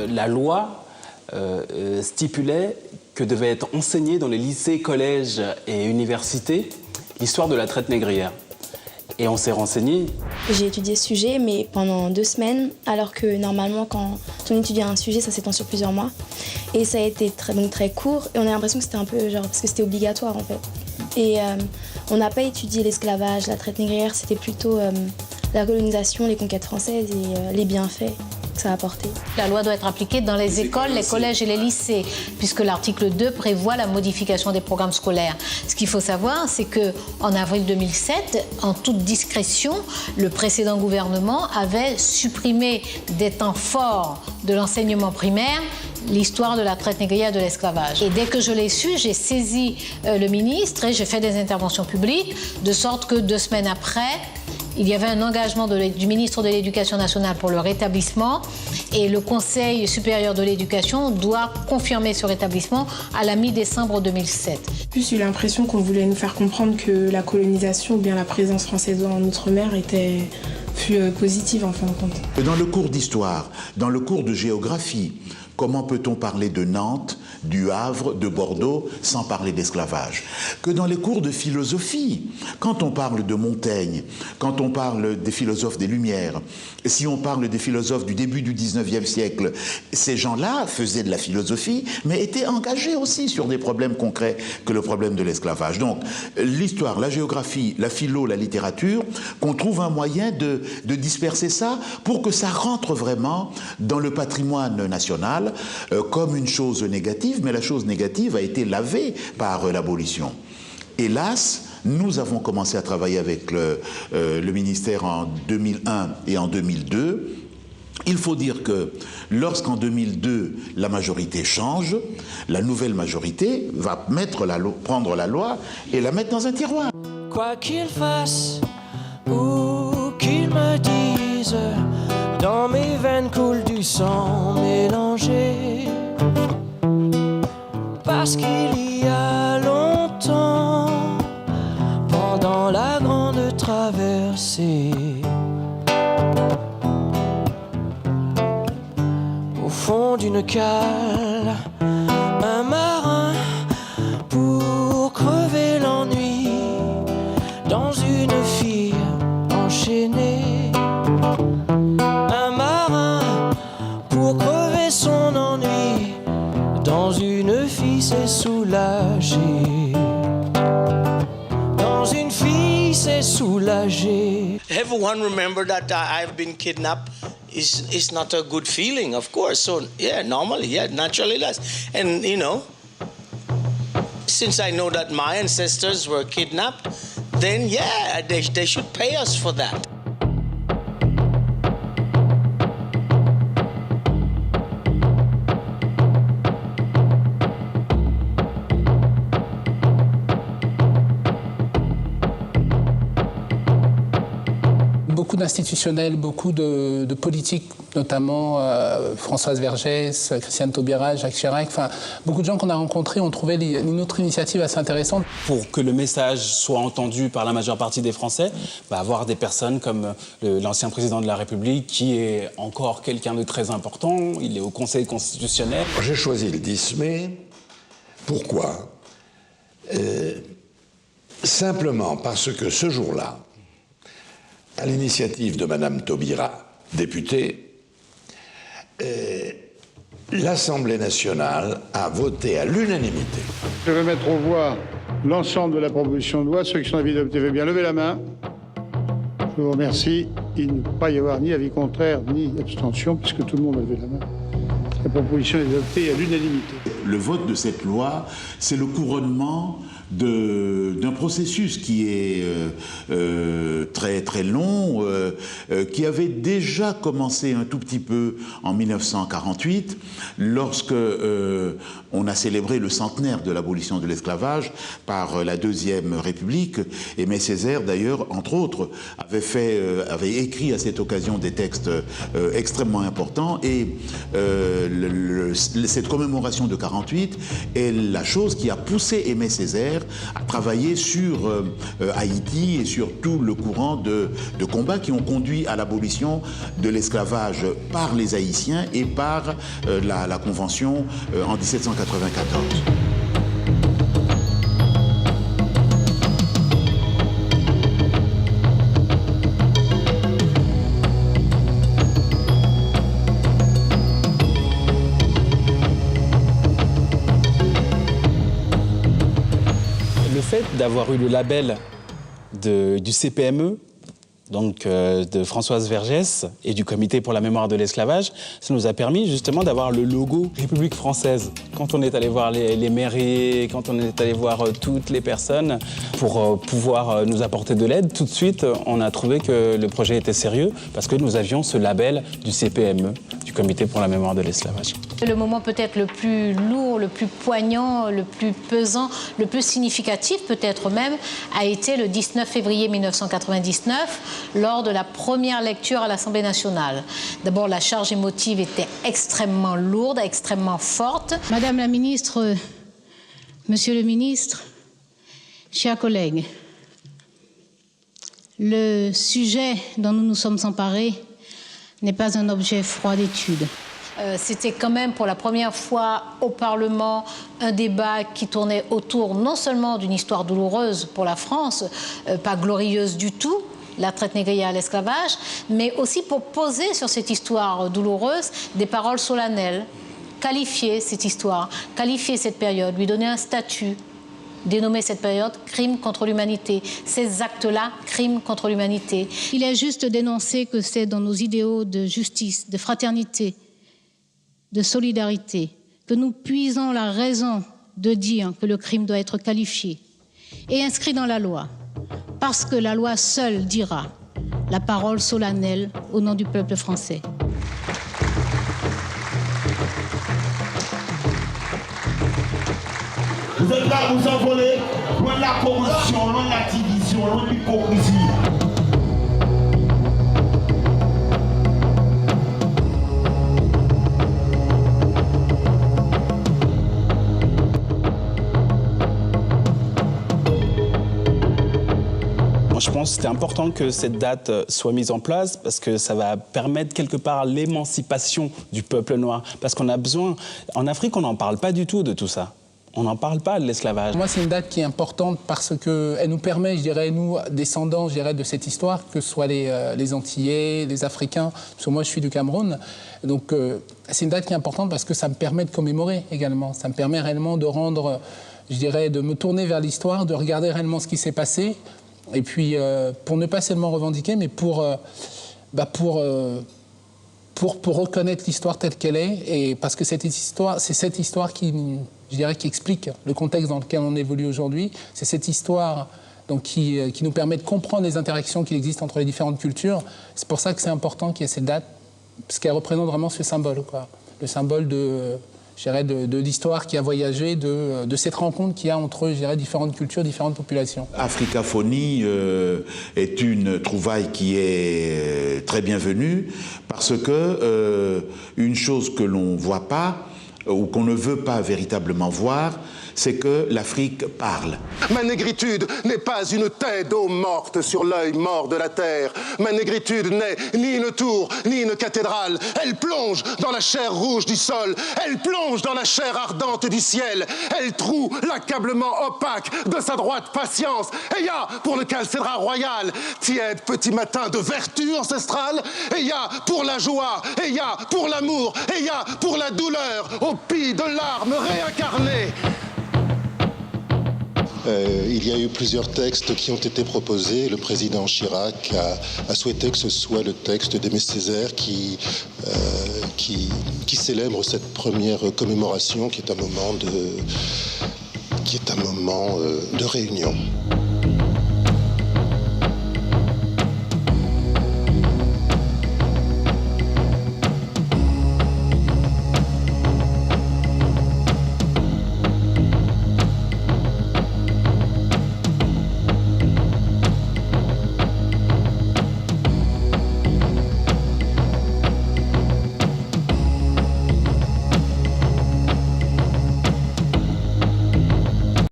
La loi stipulait que devait être enseignée dans les lycées, collèges et universités l'histoire de la traite négrière. Et on s'est renseigné. J'ai étudié ce sujet, mais pendant 2 semaines, alors que normalement, quand on étudie un sujet, ça s'étend sur plusieurs mois. Et ça a été très court, et on a l'impression que c'était un peu genre, parce que c'était obligatoire en fait. Et on n'a pas étudié l'esclavage, la traite négrière, c'était plutôt la colonisation, les conquêtes françaises et les bienfaits que ça a apporté. La loi doit être appliquée dans les écoles, les collèges et les lycées, puisque l'article 2 prévoit la modification des programmes scolaires. Ce qu'il faut savoir, c'est qu'en avril 2007, en toute discrétion, le précédent gouvernement avait supprimé des temps forts de l'enseignement primaire l'histoire de la traite négrière et de l'esclavage. Et dès que je l'ai su, j'ai saisi le ministre et j'ai fait des interventions publiques, de sorte que 2 semaines après, il y avait un engagement du ministre de l'Éducation nationale pour le rétablissement et le Conseil supérieur de l'éducation doit confirmer ce rétablissement à la mi-décembre 2007. J'ai eu l'impression qu'on voulait nous faire comprendre que la colonisation ou bien la présence française en Outre-mer fut positive en fin de compte. Dans le cours d'histoire, dans le cours de géographie, comment peut-on parler de Nantes, du Havre, de Bordeaux, sans parler d'esclavage? Que dans les cours de philosophie, quand on parle de Montaigne, quand on parle des philosophes des Lumières, si on parle des philosophes du début du 19e siècle, ces gens-là faisaient de la philosophie, mais étaient engagés aussi sur des problèmes concrets que le problème de l'esclavage. Donc, l'histoire, la géographie, la philo, la littérature, qu'on trouve un moyen de disperser ça pour que ça rentre vraiment dans le patrimoine national comme une chose négative, mais la chose négative a été lavée par l'abolition. Hélas, nous avons commencé à travailler avec le ministère en 2001 et en 2002. Il faut dire que lorsqu'en 2002, la majorité change, la nouvelle majorité va prendre la loi et la mettre dans un tiroir. Quoi qu'il fasse ou qu'il me dise, dans mes veines coule du sang mélangé. Parce qu'il y a longtemps, pendant la grande traversée, au fond d'une cale, un marin pour crever l'ennui, dans une fille enchaînée. Un marin pour crever son ennui, dans une fille s'est soulagé. Dans une fille s'est soulagé. Everyone remember that I've been kidnapped is not a good feeling, of course. So yeah, normally, yeah, naturally less. And you know, since I know that my ancestors were kidnapped, then yeah, they should pay us for that. Beaucoup d'institutionnels, beaucoup de politiques, notamment Françoise Vergès, Christiane Taubira, Jacques Chirac, enfin beaucoup de gens qu'on a rencontrés ont trouvé une autre initiative assez intéressante. Pour que le message soit entendu par la majeure partie des Français, avoir des personnes comme l'ancien président de la République qui est encore quelqu'un de très important, il est au Conseil constitutionnel. J'ai choisi le 10 mai. Pourquoi? Simplement parce que ce jour-là, à l'initiative de Madame Taubira, députée, l'Assemblée nationale a voté à l'unanimité. Je vais mettre aux voix l'ensemble de la proposition de loi. Ceux qui sont avis d'adopter, veulent bien lever la main. Je vous remercie. Il ne peut pas y avoir ni avis contraire ni abstention, puisque tout le monde a levé la main. La proposition est adoptée à l'unanimité. Le vote de cette loi, c'est le couronnement d'un processus qui est très très long, qui avait déjà commencé un tout petit peu en 1948, lorsque on a célébré le centenaire de l'abolition de l'esclavage par la Deuxième République. Aimé Césaire, d'ailleurs, entre autres, avait écrit à cette occasion des textes extrêmement importants, et cette commémoration de 40 1948 est la chose qui a poussé Aimé Césaire à travailler sur Haïti et sur tout le courant de combats qui ont conduit à l'abolition de l'esclavage par les Haïtiens et par la Convention en 1794. Le fait d'avoir eu le label du CPME, donc de Françoise Vergès et du Comité pour la mémoire de l'esclavage, ça nous a permis justement d'avoir le logo République française. Quand on est allé voir les mairies, quand on est allé voir toutes les personnes pour pouvoir nous apporter de l'aide, tout de suite on a trouvé que le projet était sérieux parce que nous avions ce label du CPME, du Comité pour la mémoire de l'esclavage. Le moment peut-être le plus lourd, le plus poignant, le plus pesant, le plus significatif peut-être même, a été le 19 février 1999, lors de la première lecture à l'Assemblée nationale. D'abord, la charge émotive était extrêmement lourde, extrêmement forte. Madame la ministre, Monsieur le ministre, chers collègues, le sujet dont nous nous sommes emparés n'est pas un objet froid d'étude. C'était quand même pour la première fois au Parlement un débat qui tournait autour non seulement d'une histoire douloureuse pour la France, pas glorieuse du tout, la traite négrière à l'esclavage, mais aussi pour poser sur cette histoire douloureuse des paroles solennelles, qualifier cette histoire, qualifier cette période, lui donner un statut, dénommer cette période crime contre l'humanité. Ces actes-là, crimes contre l'humanité. Il est juste d'énoncer que c'est dans nos idéaux de justice, de fraternité, de solidarité, que nous puisons la raison de dire que le crime doit être qualifié et inscrit dans la loi, parce que la loi seule dira la parole solennelle au nom du peuple français. Vous êtes là, vous envolez, loin de la corruption, loin de la division, loin de l'hypocrisie. Je pense que c'était important que cette date soit mise en place parce que ça va permettre quelque part l'émancipation du peuple noir. Parce qu'on a besoin... En Afrique, on n'en parle pas du tout de tout ça. On n'en parle pas de l'esclavage. Moi, c'est une date qui est importante parce qu'elle nous permet, je dirais, nous, descendants, je dirais, de cette histoire, que ce soit les Antillais, les Africains, parce que moi, je suis du Cameroun. Donc, c'est une date qui est importante parce que ça me permet de commémorer également. Ça me permet réellement de rendre, je dirais, de me tourner vers l'histoire, de regarder réellement ce qui s'est passé. Et puis, pour ne pas seulement revendiquer, mais pour reconnaître l'histoire telle qu'elle est, et parce que c'est cette histoire qui, je dirais, qui explique le contexte dans lequel on évolue aujourd'hui. C'est cette histoire donc, qui nous permet de comprendre les interactions qui existent entre les différentes cultures. C'est pour ça que c'est important qu'il y ait cette date, parce qu'elle représente vraiment ce symbole, quoi. Le symbole de l'histoire qui a voyagé, de cette rencontre qu'il y a entre, je dirais, différentes cultures, différentes populations. Africaphonie est une trouvaille qui est très bienvenue parce que une chose que l'on ne voit pas ou qu'on ne veut pas véritablement voir, c'est que l'Afrique parle. Ma négritude n'est pas une tête d'eau morte sur l'œil mort de la terre. Ma négritude n'est ni une tour, ni une cathédrale. Elle plonge dans la chair rouge du sol. Elle plonge dans la chair ardente du ciel. Elle troue l'accablement opaque de sa droite patience. Et y a pour le calcédra royal, tiède petit matin de vertu ancestrale. Et y a pour la joie, et y a pour l'amour, et y a pour la douleur, au pis de larmes réincarnées. Il y a eu plusieurs textes qui ont été proposés. Le président Chirac a souhaité que ce soit le texte d'Aimé Césaire qui célèbre cette première commémoration qui est un moment de réunion.